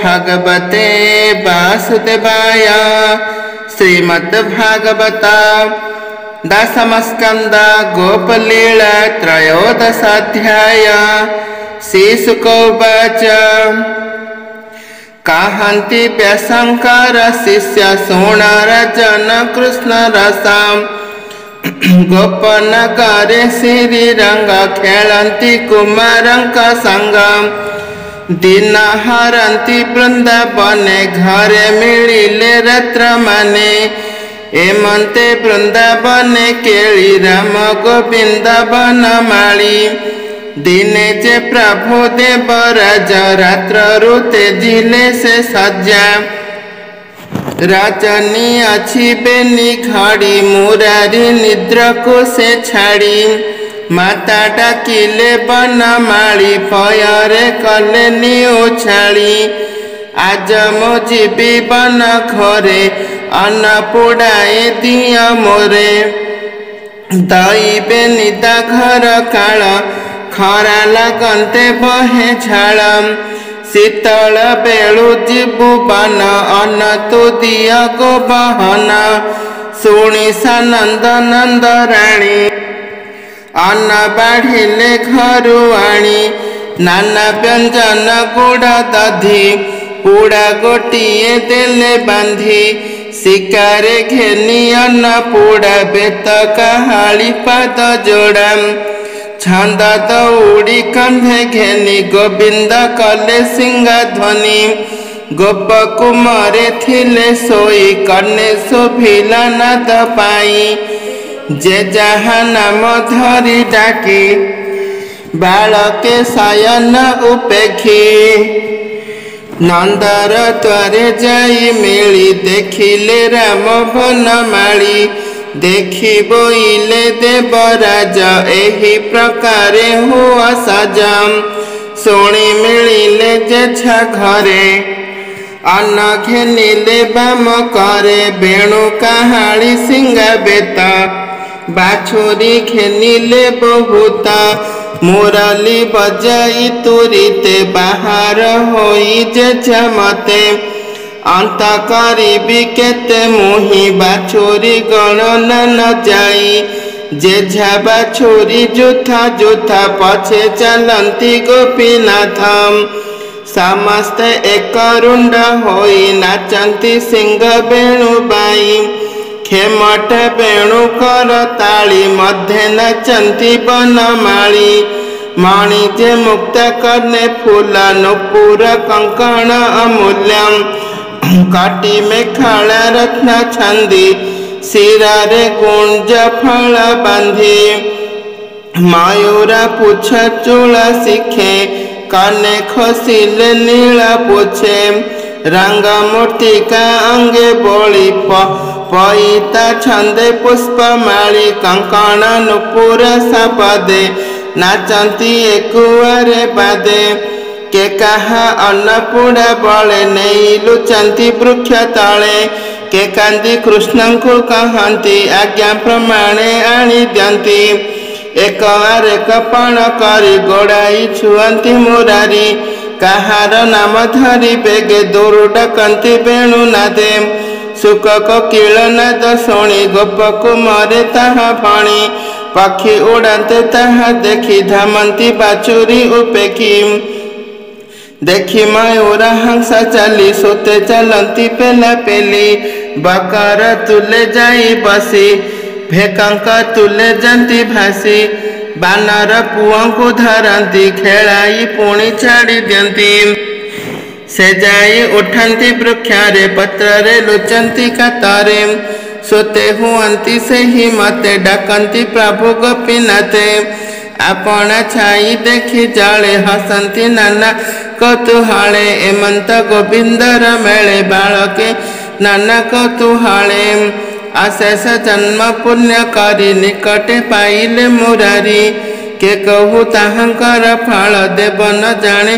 भगवते वासुदेवाय। श्रीमद्भागवत दशमस्कन्द गोपलीला त्रयोदशाध्याय। श्रीशुक उवाच कहन्ति व्यासशङ्कर शिष्य सुणरजन कृष्ण रसं। गोपनगरे श्रीरंग खेलन्ति कुमारंक संगम। दिन हरन्ति वृंदावने घरे मिलिले रात्र माने। एमन्ते वृंदावने केळी राम गोविंद बनमाली। दिने जे प्रभु देवराज रात्र ऋते जिले से सज्जा। रजनी अच्छी बेनी घड़ी मुरारी निद्रा को से छाड़ी। माता डाकिले बनमाली पयरे कले उछाड़ी। आज मो जीवी बन घरे अन्न पोड़ाए दिया मोरे। दईबे निदा घर काल खरा लगन्ते बहे झाल। शीतल बेलू जीवु बन अन्न तु दिया गो बहन। शुणी सानंद नंद राणी अन्न बाढ़िले घरु आनी। नाना व्यंजन गुड़ दधी पुड़ा गोटिए देले बांधी। शिकारे घेनी अन्न पुड़ा बेत कहाली पाद जोड़ा। छंद दौड़ी कंधे घेनी गोविंद कले सिंगा ध्वनि। गोप कुमारे थिले सोई कन्ने शोभिला नाद पाई। जे जहाँ नाम धरी डाकी बालके शयन उपेक्षी। नंदर द्वारे जाई मिली देखिले राम बनमाली। देखी बोइले देवराज एही प्रकारे हुआ सजम। शुणी मिलिले जेछा घरे अन्न घेनिले बाम करे। बेणु कहाली सिंगा बेता बाछुरी घेनिले बहुत। मुरली बजाई तुरीते बाहर होई जेछा मते। अंत करीबी केते मुही बाछुरी गणना न जाई। जेझा बाछुरी जुथा जुथा पछे चलंती गोपीनाथम। समस्ते एक रुंड होई नाचंती सिंह बेणु बाई। खेमट बेणु कर ताली मध्य नाचंती बनमाली। मणि जे मुक्त करने फूल नुपुर कंकण अमूल्यम। काटी में खाला रत्न छंदी सिरारे कुंज फल बांधी। मयूरा पूछ चूड़ा शिखे काने खसिले नीला पूछे। रंग मूर्ति का अंगे बोली पईता छंदे पुष्पमाली। कंकण नुपुर सपदे नाचंती एकुआरे बादे। के कहा अन्नपूर्णा बले नहीं लुचंती वृक्ष तले। के कांदी कृष्ण को कहती आज्ञा प्रमाणे आनी दियंती। एक आरेक पण करी गोड़ाई छुअंती मुरारी। कहार नाम धरी बेगे दोरु डकंती बेणु नादे। सुख कोकिल नाद शुणी गोप कुमारे ताहा फणी। पक्षी उड़ाते ताहा देखी धामंती बाछुरी उपेक्षी। देखी मयूर हंसा चली सोते चलंती पेला पेली। बकर तुले जाई बसी भेकंक तुले जंती भासी। बानर पुओं को धरती खेलाई पुणी छाड़ी दियंती। से जाई उठंती वृक्षारे पत्रे लुचंती कातरे। सोते हुअंती से ही मते डाकंती प्रभु गोपीनाथे। आपण छाई देखी जाले हसंती नाना कौतूहले। एमंत गोविंदर मेले बालके नाना कौतूहले। अशेष जन्म पुण्य करी निकटे पाइले मुरारी। के कहू ताहंकर फल देव न जाने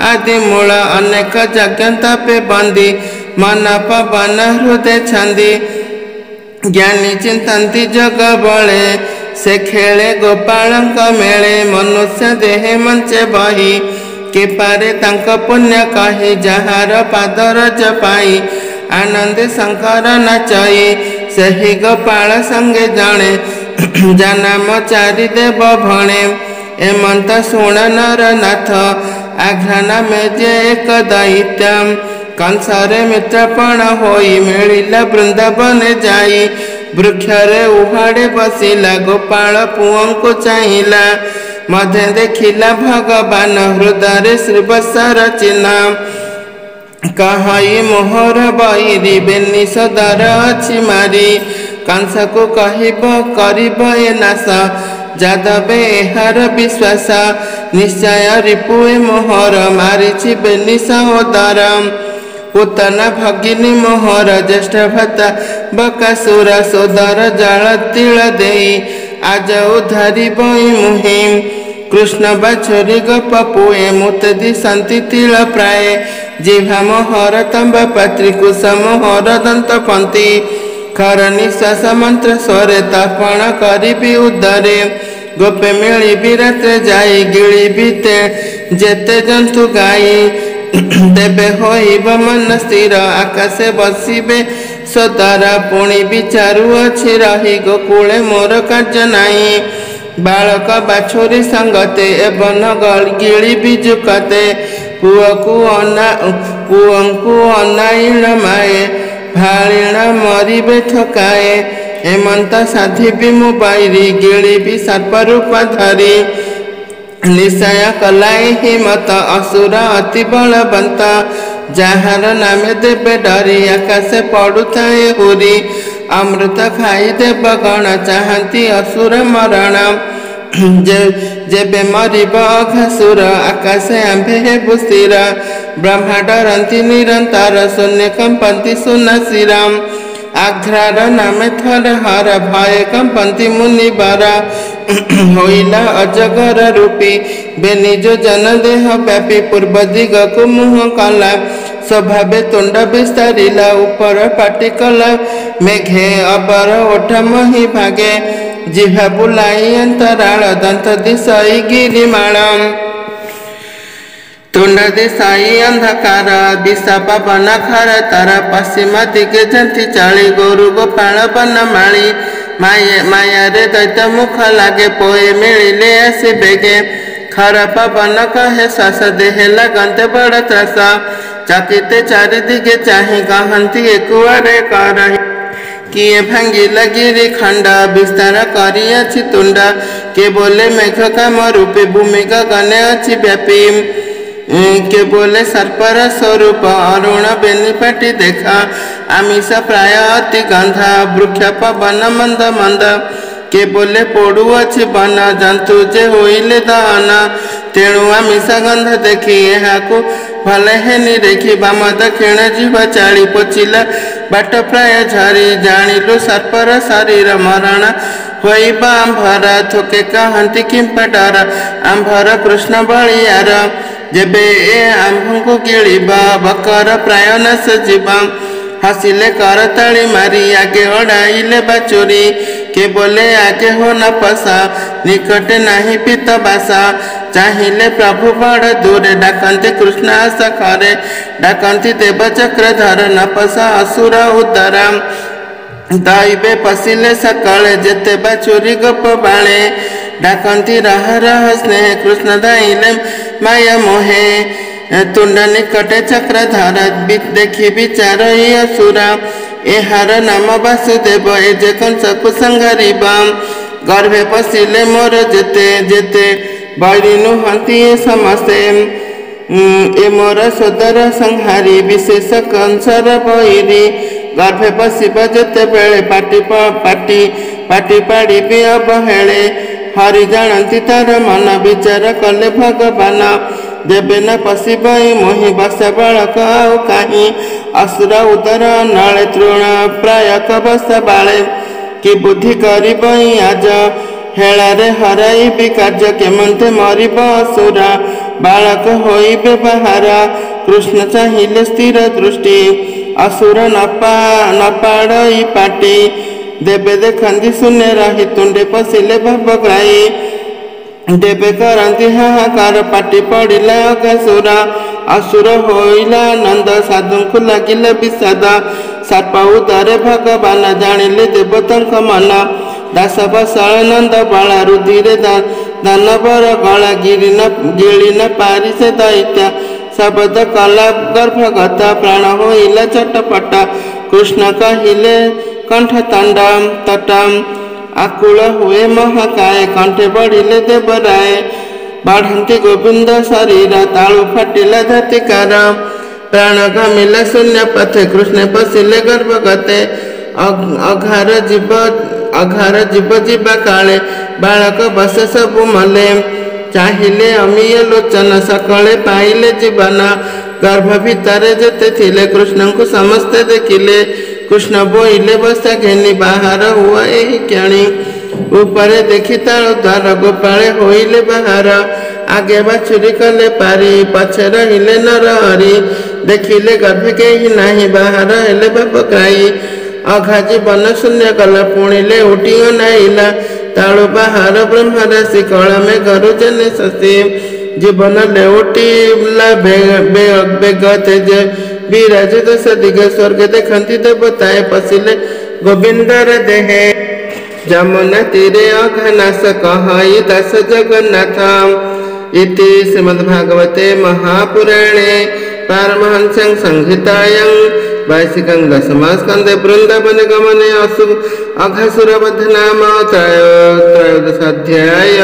आदि मूल। अनेक यज्ञ पे बंदी मन पवन हृदय छंदी। ज्ञानी चिंतती जग बले से खेले गोपालंक मेले। मनुष्य देहे मंचे बही के पारे तांक पुण्य कहे जहार पादरज पाई आनंदे शंकर नाचई सही गोपाल संगे जणे जनाम चारि देव भणे एमंत शुण नर नाथ आघ्राना में जे एक दैत्य कंसरे मित्रपण होई मिलिला वृंदावन जाई वृक्षरे उहाड़े बसिला गोपाल पुओं चाहिला मधे देखिला भगवान हृदय श्रीवत्सर चिन्ह कहाई मोहर बैरी बेनी सदर अच्छी मारी कंस को कहब करिब ए नाश जादवे एहार विश्वास निश्चय रिपुए मोहर मारिछि बेनी सहोदर पुतना भगिनी मोहर ज्येष्ठ भता बकासुर सोदर जल तिल देई आज उधारी बई मुहिम कृष्ण बाछुरी गपुए मुतदी शांति तिल प्राय जिभा मोहर तंब पात्री कुश मोहर दंत पंथी खर निश्वास मंत्र स्वरे तर्पण करी उदरे गोपे मिली रात्रे जाई गिली बीते जेते जंतु गाई देवे होइब मन स्थिर आकाशे बसिबे सदारा पुणी विचारू अच्छी रही गोकुले मोर कार्य नाही बालक बाछुरी संगते एवं गिली बिजुकते पुओ को अनाइण माए भालिण मरिबे ठकाए हेमंत साधी भी मोबाइली गिली भी सर्प रूप धरी निश्चय कलाई हिमत असुर अति बलवंत जहार नामे देवे डरी आकाशे पड़ुए हुरी अमृत खाई देव गण चाहती असुर मरण जेबे मरिब अघासुर आकाशे आंभे हेबु स्थिर ब्रह्मा डरती निरंतर शून्य कंपंती सुनाशिराम आघ्रार नामे थर हर भय कंपंती मुनिवर होइला अजगर रूपी बेनिज जन देह व्यापी पूर्व दिग को मुह कला स्वभावे तुंड विस्तारिला ऊपर पाटी कला मेघे अबर ओठ मही भागे जिहा बुलाई अंतराल दंत दिशई गिरिमाणम तुंड दिशाई अंधकार दिशा पवन खर तर पश्चिम दिगे जंती चाली गोरु गोपाल बन माली माया रे दैत्य मुख लागे पोए मिलिले आसी बेगे खर पवन कहे श्वास देहे लगते बड़ त्रास चकिते चारि दिगे चाही कहती एकुआरे करही किए भांगिला गिरी खंड विस्तार करी अछि तुंड के बोले मेघ काम रूपे भूमि गगने अच्छी व्यापी के बोले सर्पर स्वरूप अरुण बेनिपाटी देखा आमिष प्राय अति गंधा वृक्ष पवन मंद मंद के बोले पड़ू अच्छी बन जंतु जे होइले दहन तेणु आमिष गंध देखी यहाँ भले हेनी देखी बाम दक्षिण जीव चाली पोचिला बाट प्राय झरी जानिलु सर्पर शरीर मरण होइबा आंभर थोके कहती किंपा डर आंभर कृष्ण बलियार जेबे ए आंभ को गिलिबा बकर प्राय नाश जीवा हसिले करताली मारी आगे अड़ाइले बाचुरी के बोले आगे हो न पसा निकटे नहीं पित बासा चाहिए प्रभु बड़ दूरे डाकती कृष्ण आस खरे डाकती देव चक्रधर न पसा असुर उदरा दैवे पशिले सकाले जेते बाचुरी गप बाणे डाकती राह राह स्नेह कृष्ण दाइले माया मोहे तुंड निकटे चक्रधर देखी विचार असुरा एहार नाम वासुदेव ए जे कंस को संघारिबा गर्भे पशिले मोर जेते जेते बैरी नुहंती समस्ते ए मोर सोदर संहारी विशेष कंसर बैरी गर्भे पशिब जेते बेले पाटी पाटी पाड़ी भी अवहेले हरि जानती तार मन विचार कले भगवान जेबे न पशिब मोहि बस बालक आउ कहीं असुर उदर नले तृण प्रायक बस बाले कि बुद्धि करिब आज हेलारे हराइबी कार्य केमंते मरिब असुर बालक होइबे बाहर कृष्ण चाहिए स्थिर दृष्टि असुर नपाड़ई पाटी देवे देखंदी शून्य रही तुंडे पशिले भवग्राही देवे करती हाहाकार पाटी पड़िला अघासुर असुर होइला नंद साधु लगिले विषाद सर्प उदरे भगवान जानिले देवतांक मन दास बसाल नंद बाला रुधिरे दानवर गला गिली न पारि से दैत्य शब्द कला गर्भगत प्राण होइला चटपट कृष्ण कहिले कंठ तंडम तटम आकुल हुए महाकाय कंठे बढ़िले देवराय बढ़ती गोविंद शरीर तालु फाटिला धतिकार प्राण घमिला शून्य पथे कृष्ण पशिले गर्भगते अघार जीव जीवा काले बालक बस सबु मले चाहिले अमीय लोचन सकले पाइले जीवन गर्भ भितर जेते थिले कृष्ण को समस्ते देखिले कृष्ण बोइले बसा घेनी बाहर हुआ यही क्षणी ऊपरे देखी ताल द्वार गोपाले होइले बाहर आगे बाछुरी कले पारी पछे रहिले नर हरि देखिले गर्भ केही नाही बाहर हेले बाप गाई अघा जीवन शून्य कला पुणिले उठी अनाइला तालु बाहर ब्रह्म राशि कला में घरु जने शशि जीवन लेउटीला बेग तेज विराज दश दिग स्वर्ग देखती देवताए पशिले गोविंदर देहे जमुना तीरे अघनाश कहई दास जगन्नाथ इति श्रीमद्भागवते महापुराणे पारमहंस्यां संहितायां वार्षिकं दशमस्कन्धे वृन्दावन गमने अघासुरवध नाम त्रयोदशाध्याय।